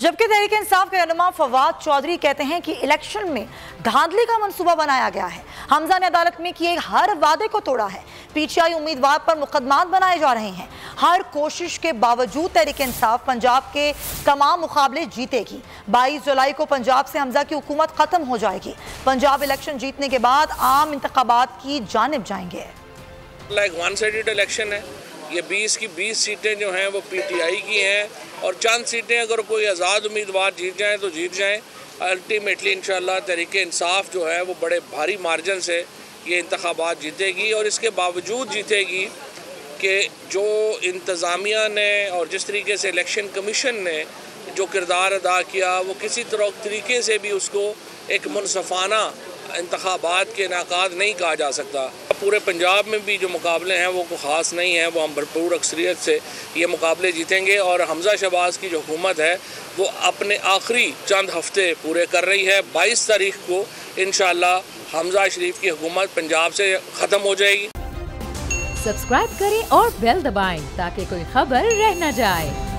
जबकि तहरीक इंसाफ के रहनुमा फवाद चौधरी कहते हैं कि इलेक्शन में धांधली का मंसूबा बनाया गया है। हमजा ने अदालत में किए हर वादे को तोड़ा है। पीटीआई उम्मीदवार पर मुकदमात बनाए जा रहे हैं। हर कोशिश के बावजूद तहरीक इंसाफ पंजाब के तमाम मुकाबले जीतेगी। 22 जुलाई को पंजाब से हमजा की हुकूमत खत्म हो जाएगी। पंजाब इलेक्शन जीतने के बाद आम इंतखाबात की जानिब जाएंगे। वन साइडेड इलेक्शन है। ये 20 की 20 सीटें जो हैं वो पीटीआई की हैं और चंद सीटें अगर कोई आज़ाद उम्मीदवार जीत जाएं तो जीत जाएं। अल्टीमेटली इंशाल्लाह तहरीक इंसाफ जो है वो बड़े भारी मार्जिन से ये इंतखाबात जीतेगी और इसके बावजूद जीतेगी कि जो इंतज़ामिया ने और जिस तरीके से इलेक्शन कमीशन ने जो किरदार अदा किया वो किसी तरीके से भी उसको एक मुनसफ़ाना इंतखाबात के इनेकाद नहीं कहा जा सकता। पूरे पंजाब में भी जो मुकाबले हैं वो ख़ास नहीं हैं, वो हम भरपूर अक्सरियत से ये मुकाबले जीतेंगे और हमजा शहबाज की जो हुकूमत है वो अपने आखिरी चंद हफ्ते पूरे कर रही है। 22 तारीख को इंशाअल्लाह हमजा शरीफ की हुकूमत पंजाब से ख़त्म हो जाएगी। सब्सक्राइब करें और बेल दबाएं ताकि कोई खबर रह न जाए।